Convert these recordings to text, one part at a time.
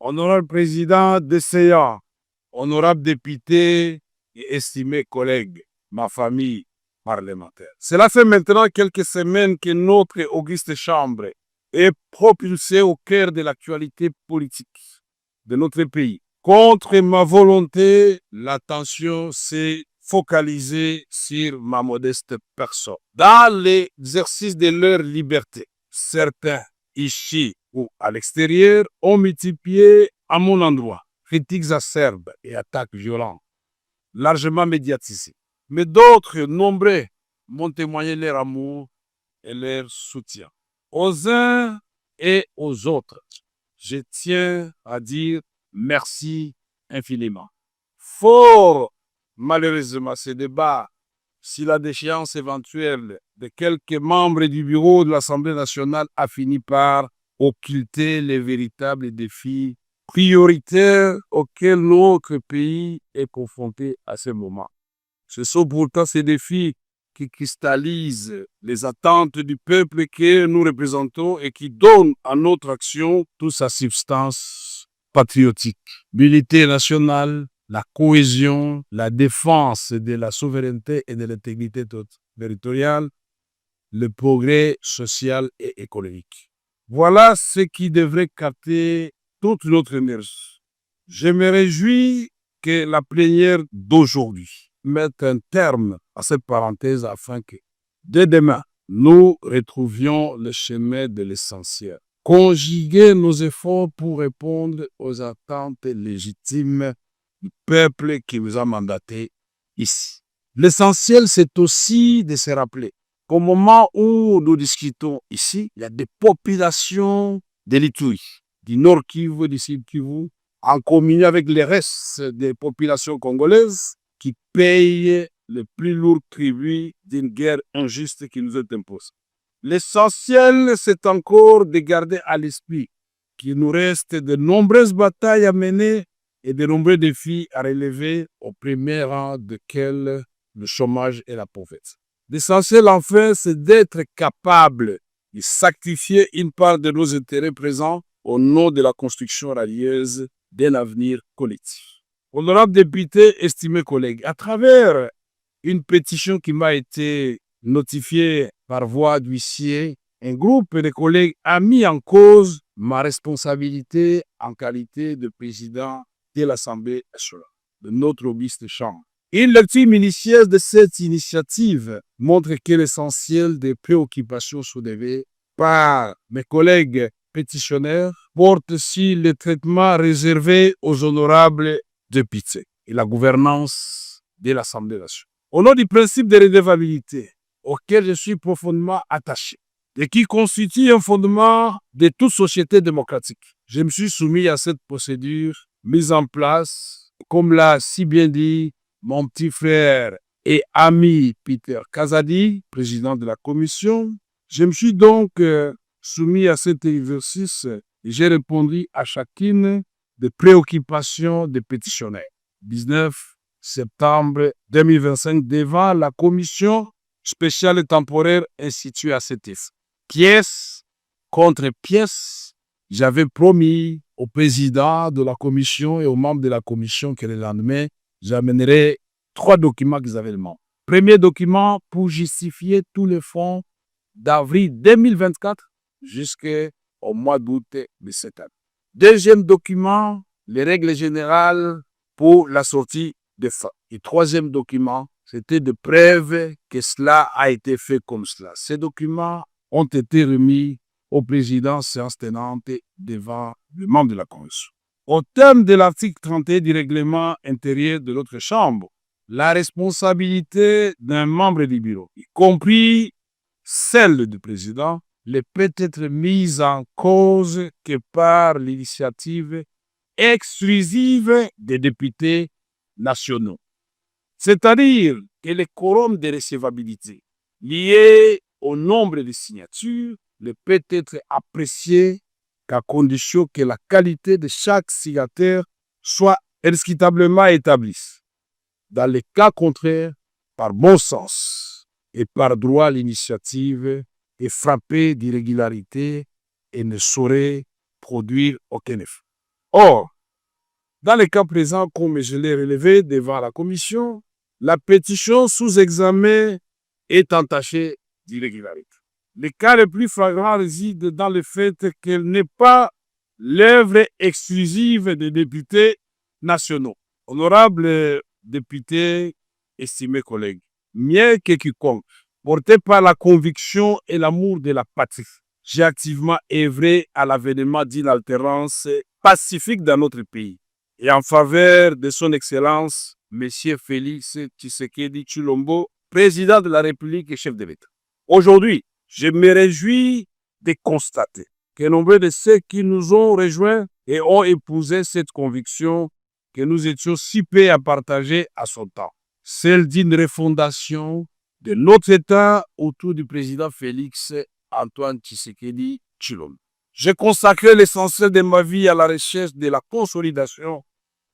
Honorable président des séances, honorable député et estimés collègues, ma famille parlementaire. Cela fait maintenant quelques semaines que notre auguste chambre est propulsée au cœur de l'actualité politique de notre pays. Contre ma volonté, l'attention s'est focalisée sur ma modeste personne. Dans l'exercice de leur liberté, certains, ici ou à l'extérieur, ont multiplié à mon endroit critiques acerbes et attaques violentes, largement médiatisées. Mais d'autres, nombreux, m'ont témoigné leur amour et leur soutien. Aux uns et aux autres, je tiens à dire merci infiniment. Fort malheureusement, ce débat, si la déchéance éventuelle de quelques membres du bureau de l'Assemblée nationale a fini par occulter les véritables défis prioritaires auxquels notre pays est confronté à ce moment. Ce sont pourtant ces défis qui cristallisent les attentes du peuple que nous représentons et qui donnent à notre action toute sa substance patriotique. L'unité nationale, la cohésion, la défense de la souveraineté et de l'intégrité territoriale, le progrès social et économique. Voilà ce qui devrait capter toute notre énergie. Je me réjouis que la plénière d'aujourd'hui mette un terme à cette parenthèse afin que, dès demain, nous retrouvions le chemin de l'essentiel. Conjuguer nos efforts pour répondre aux attentes légitimes du peuple qui nous a mandatés ici. L'essentiel, c'est aussi de se rappeler qu'au moment où nous discutons ici, il y a des populations de l'Ituri, du Nord Kivu, du Sud Kivu, en communion avec les restes des populations congolaises qui payent le plus lourd tribut d'une guerre injuste qui nous est imposée. L'essentiel, c'est encore de garder à l'esprit qu'il nous reste de nombreuses batailles à mener et de nombreux défis à relever, au premier rang desquels le chômage et la pauvreté. L'essentiel, enfin, c'est d'être capable de sacrifier une part de nos intérêts présents au nom de la construction radieuse d'un avenir collectif. Honorable député, estimés collègues, à travers une pétition qui m'a été notifiée par voie d'huissier, un groupe de collègues a mis en cause ma responsabilité en qualité de président de l'Assemblée nationale, de notre auguste chambre. Une lecture minutieuse de cette initiative montre que l'essentiel des préoccupations soulevées par mes collègues pétitionnaires porte sur le traitement réservé aux honorables députés et la gouvernance de l'Assemblée nationale. Au nom du principe de redevabilité auquel je suis profondément attaché et qui constitue un fondement de toute société démocratique, je me suis soumis à cette procédure mise en place, comme l'a si bien dit mon petit frère et ami Peter Kazadi, président de la commission. Je me suis donc soumis à cet exercice et j'ai répondu à chacune des préoccupations des pétitionnaires. 19 septembre 2025 devant la commission spéciale et temporaire instituée à cet effet. Pièce contre pièce, j'avais promis au président de la commission et aux membres de la commission que le lendemain, j'amènerai 3 documents qu'ils avaient demandé. Premier document pour justifier tous les fonds d'avril 2024 jusqu'au mois d'août de cette année. Deuxième document, les règles générales pour la sortie des fonds. Et troisième document, c'était de preuve que cela a été fait comme cela. Ces documents ont été remis au président séance tenante devant le membre de la commission. Au terme de l'article 31 du règlement intérieur de notre Chambre, la responsabilité d'un membre du bureau, y compris celle du président, ne peut être mise en cause que par l'initiative exclusive des députés nationaux. C'est-à-dire que le quorum de recevabilité lié au nombre de signatures ne peut être apprécié qu'à condition que la qualité de chaque signataire soit indiscutablement établie. Dans les cas contraires, par bon sens et par droit, l'initiative est frappée d'irrégularité et ne saurait produire aucun effet. Or, dans le cas présent, comme je l'ai relevé devant la commission, la pétition sous examen est entachée d'irrégularité. Le cas le plus flagrant réside dans le fait qu'elle n'est pas l'œuvre exclusive des députés nationaux. Honorables députés, estimés collègues, mieux que quiconque, porté par la conviction et l'amour de la patrie, j'ai activement œuvré à l'avènement d'une alternance pacifique dans notre pays et en faveur de son Excellence, M. Félix Tshisekedi Tshilombo, président de la République et chef de l'État. Aujourd'hui, je me réjouis de constater que nombre de ceux qui nous ont rejoints et ont épousé cette conviction que nous étions si peu à partager à son temps, celle d'une refondation de notre État autour du président Félix Antoine Tshisekedi Tshilombo. J'ai consacré l'essentiel de ma vie à la recherche de la consolidation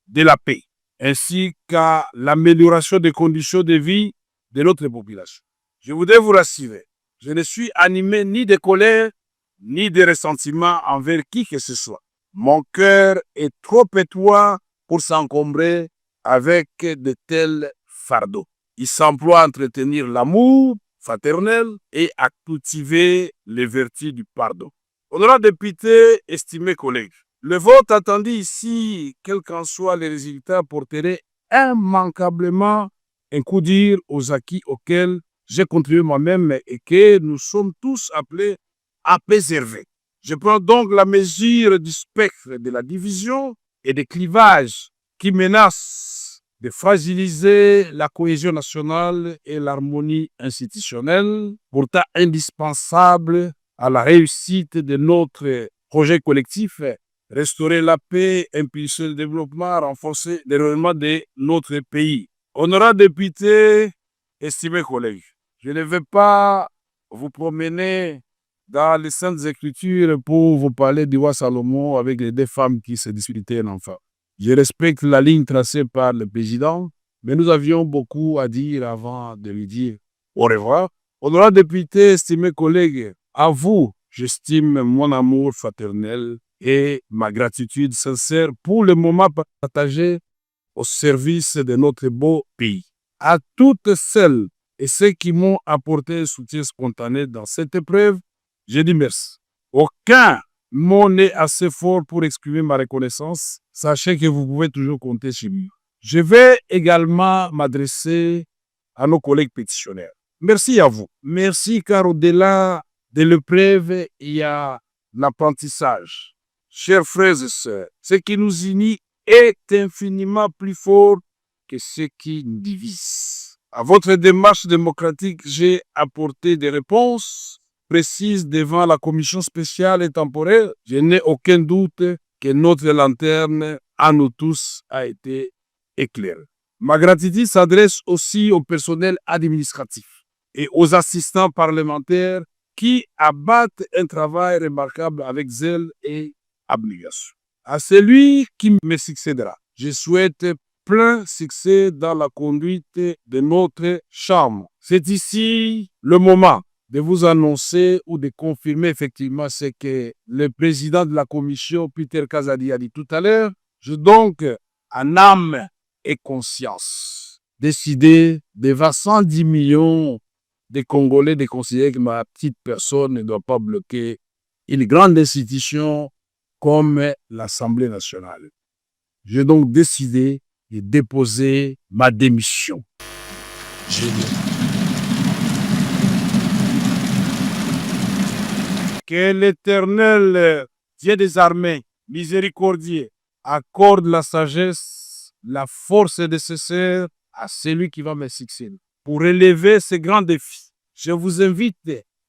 de la paix, ainsi qu'à l'amélioration des conditions de vie de notre population. Je voudrais vous rassurer, je ne suis animé ni de colère, ni de ressentiment envers qui que ce soit. Mon cœur est trop étroit pour s'encombrer avec de tels fardeaux. Il s'emploie à entretenir l'amour fraternel et à cultiver les vertus du pardon. Honorables députés, estimés collègues, le vote attendu ici, quels qu'en soient les résultats, porterait immanquablement un coup dur aux acquis auxquels j'ai contribué moi-même et que nous sommes tous appelés à préserver. Je prends donc la mesure du spectre de la division et des clivages qui menacent de fragiliser la cohésion nationale et l'harmonie institutionnelle, pourtant indispensable à la réussite de notre projet collectif, restaurer la paix, impulser le développement, renforcer le rayonnement de notre pays. Honorables députés, estimés collègues, je ne vais pas vous promener dans les Saintes Écritures pour vous parler du roi Salomon avec les deux femmes qui se disputaient un enfant. Je respecte la ligne tracée par le président, mais nous avions beaucoup à dire avant de lui dire au revoir. Honorables députés, estimés collègues, à vous, j'estime mon amour fraternel et ma gratitude sincère pour le moment partagé au service de notre beau pays. À toutes celles et ceux qui m'ont apporté un soutien spontané dans cette épreuve, je dis merci. Aucun mot n'est assez fort pour exprimer ma reconnaissance. Sachez que vous pouvez toujours compter sur moi. Je vais également m'adresser à nos collègues pétitionnaires. Merci à vous. Merci car au-delà de l'épreuve, il y a l'apprentissage. Chers frères et sœurs, ce qui nous unit est infiniment plus fort que ce qui nous divise. À votre démarche démocratique, j'ai apporté des réponses précises devant la commission spéciale et temporaire. Je n'ai aucun doute que notre lanterne à nous tous a été éclairée. Ma gratitude s'adresse aussi au personnel administratif et aux assistants parlementaires qui abattent un travail remarquable avec zèle et abnégation. À celui qui me succédera, je souhaite plein succès dans la conduite de notre chambre. C'est ici le moment de vous annoncer ou de confirmer effectivement ce que le président de la commission, Peter Kazadi, a dit tout à l'heure. Je donc, en âme et conscience, décidé devant 110 millions de Congolais de considérer que ma petite personne ne doit pas bloquer une grande institution comme l'Assemblée nationale. J'ai donc décidé de déposer ma démission. Que l'Éternel, Dieu des armées, miséricordieux, accorde la sagesse, la force nécessaire à celui qui va me succéder. Pour relever ces grands défis, je vous invite,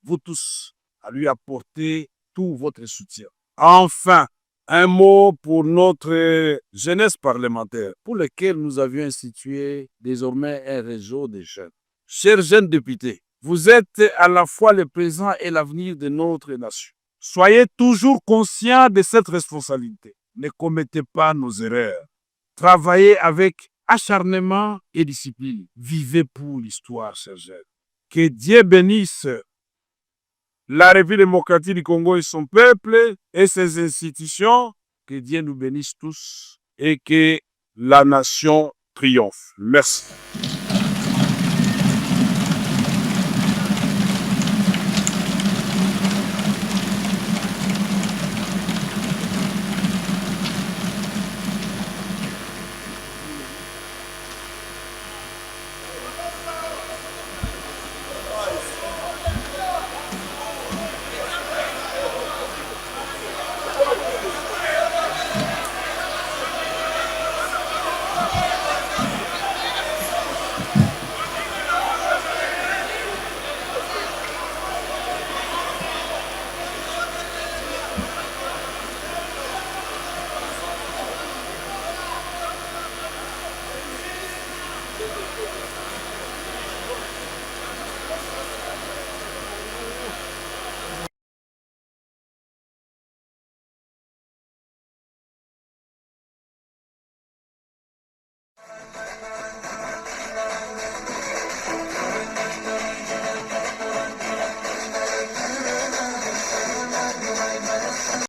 vous tous, à lui apporter tout votre soutien. Enfin, un mot pour notre jeunesse parlementaire, pour laquelle nous avions institué désormais un réseau de jeunes. Chers jeunes députés, vous êtes à la fois le présent et l'avenir de notre nation. Soyez toujours conscients de cette responsabilité. Ne commettez pas nos erreurs. Travaillez avec acharnement et discipline. Vivez pour l'histoire, chers jeunes. Que Dieu bénisse la République démocratique du Congo et son peuple et ses institutions, Que Dieu nous bénisse tous et que la nation triomphe. Merci.